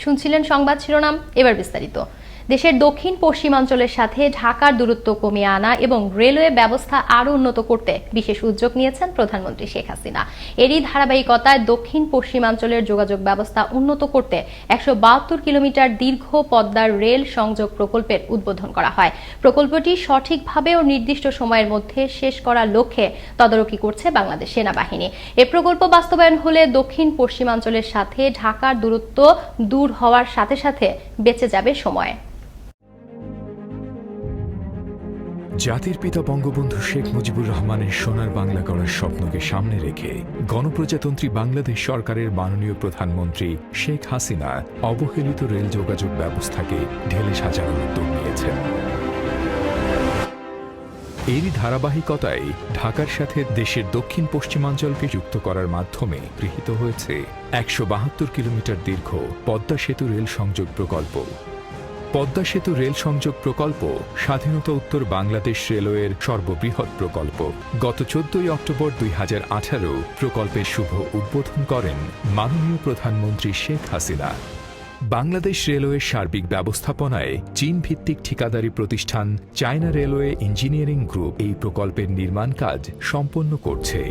শুনছিলেন সংবাদ শিরোনাম, এবার বিস্তারিত। দেশের দক্ষিণ পশ্চিমাঞ্চলের সাথে ঢাকার দূরত্ব কমিয়ে আনা এবং রেলওয়ে ব্যবস্থা আরও উন্নত করতে বিশেষ উদ্যোগ নিয়েছেন প্রধানমন্ত্রী শেখ হাসিনা। এরই ধারাবাহিকতায় দক্ষিণ পশ্চিমাঞ্চলের যোগাযোগ ব্যবস্থা উন্নত করতে ১৭২ কিলোমিটার দীর্ঘ পদ্মার রেল সংযোগ প্রকল্পের উদ্বোধন করা হয়। প্রকল্পটি সঠিকভাবে ও নির্দিষ্ট সময়ের মধ্যে শেষ করার লক্ষ্যে তদারকি করছে বাংলাদেশ সেনাবাহিনী। এ প্রকল্প বাস্তবায়ন হলে দক্ষিণ পশ্চিমাঞ্চলের সাথে ঢাকার দূরত্ব দূর হওয়ার সাথে সাথে বেঁচে যাবে সময়। জাতির পিতা বঙ্গবন্ধু শেখ মুজিবুর রহমানের সোনার বাংলা গড়ার স্বপ্নকে সামনে রেখে গণপ্রজাতন্ত্রী বাংলাদেশ সরকারের মাননীয় প্রধানমন্ত্রী শেখ হাসিনা অবহেলিত রেল যোগাযোগ ব্যবস্থাকে ঢেলে সাজানোর উদ্যোগ নিয়েছেন। এরই ধারাবাহিকতায় ঢাকার সাথে দেশের দক্ষিণ পশ্চিমাঞ্চলকে যুক্ত করার মাধ্যমে গৃহীত হয়েছে ১৭২ কিলোমিটার দীর্ঘ পদ্মা সেতু রেল সংযোগ প্রকল্প। পদ্মা সেতু রেল সংযোগ প্রকল্প স্বাধীনতা উত্তর বাংলাদেশ রেলওয়ের সর্ববৃহৎ প্রকল্প। গত ১৪ অক্টোবর ২০১৮ প্রকল্পের শুভ উদ্বোধন করেন মাননীয় প্রধানমন্ত্রী শেখ হাসিনা। বাংলাদেশ রেলওয়ের সার্বিক ব্যবস্থাপনায় চীন ভিত্তিক ঠিকাদারি প্রতিষ্ঠান চায়না রেলওয়ে ইঞ্জিনিয়ারিং গ্রুপ এই প্রকল্পের নির্মাণ কাজ সম্পন্ন করছে।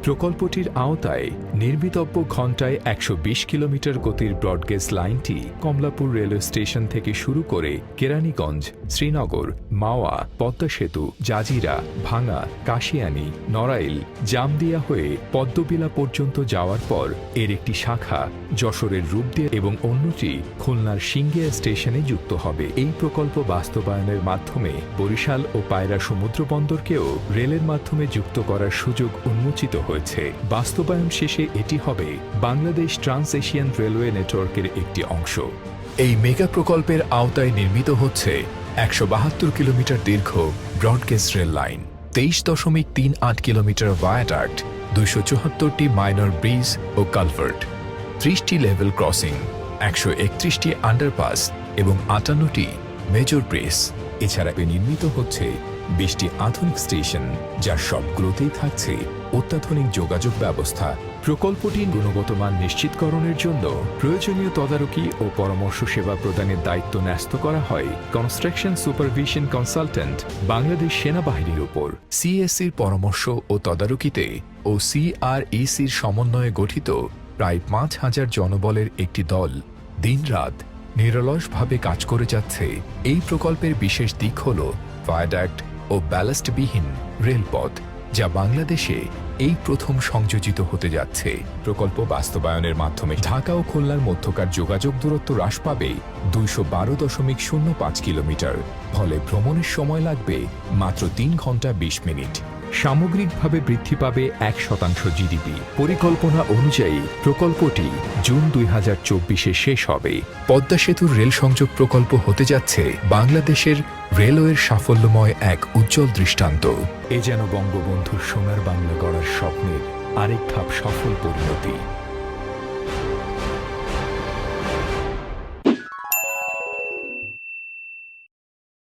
প্রকল্পটির আওতায় নির্মিতব্য ঘণ্টায় ১২০ কিলোমিটার গতির ব্রডগেজ লাইনটি কমলাপুর রেলওয়ে স্টেশন থেকে শুরু করে কেরানীগঞ্জ, শ্রীনগর, মাওয়া, পদ্মা সেতু, জাজিরা, ভাঙা, কাশিয়ানী, নড়াইল, জামদিয়া হয়ে পদ্মবিলা পর্যন্ত যাওয়ার পর এর একটি শাখা যশোরের রূপদিয়া এবং অন্যটি খুলনার সিংগিয়া স্টেশনে যুক্ত হবে। এই প্রকল্প বাস্তবায়নের মাধ্যমে বরিশাল ও পায়রা সমুদ্র বন্দরকেও রেলের মাধ্যমে যুক্ত করার সুযোগ উন্মোচিত হয়েছে। বাস্তবায়ন শেষে এটি হবে বাংলাদেশ ট্রান্স এশিয়ান রেলওয়ে নেটওয়ার্কের একটি অংশ। এই মেগা প্রকল্পের আওতায় নির্মিত হচ্ছে ১৭২ কিলোমিটার দীর্ঘ ব্রডগেজ রেল লাইন, ২৩.৩৮ কিলোমিটার ভায়াডাক্ট, ২৭৪টি মাইনর ব্রিজ ও কালভার্ট, ৩০টি লেভেল ক্রসিং, ১৩১টি আন্ডারপাস এবং ৫৮টি মেজর ব্রিজ। এছাড়া নির্মিত হচ্ছে ২০টি আধুনিক স্টেশন, যার সবগুলোতেই থাকছে অত্যাধুনিক যোগাযোগ ব্যবস্থা। প্রকল্পটির গুণগত মান নিশ্চিতকরণের জন্য প্রয়োজনীয় তদারকি ও পরামর্শ সেবা প্রদানের দায়িত্ব ন্যস্ত করা হয় কনস্ট্রাকশন সুপারভিশন কনসালট্যান্ট বাংলাদেশ সেনাবাহিনীর উপর। সিএসসির পরামর্শ ও তদারকিতে ও সিআরইসির সমন্বয়ে গঠিত প্রায় ৫,০০০ জনবলের একটি দল দিনরাত নিরলসভাবে কাজ করে যাচ্ছে। এই প্রকল্পের বিশেষ দিক হল ভায়াডাক্ট ও ব্যালাস্টবিহীন রেলপথ, যা বাংলাদেশে এই প্রথম সংযোজিত হতে যাচ্ছে। প্রকল্প বাস্তবায়নের মাধ্যমে ঢাকা ও খুলনার মধ্যকার যোগাযোগ দূরত্ব হ্রাস পাবে ২১২.০৫ কিলোমিটার, ফলে ভ্রমণের সময় লাগবে মাত্র ৩ ঘন্টা ২০ মিনিট। সামগ্রিকভাবে বৃদ্ধি পাবে ১% জিডিপি। পরিকল্পনা অনুযায়ী প্রকল্পটি জুন ২০২৪-এ শেষ হবে। পদ্মা সেতুর রেল সংযোগ প্রকল্প হতে যাচ্ছে বাংলাদেশের রেলওয়ের সাফল্যময় এক উজ্জ্বল দৃষ্টান্ত। এ যেন বঙ্গবন্ধুর সোনার বাংলা গড়ার স্বপ্নের আরেক ধাপ সফল পরিণতি।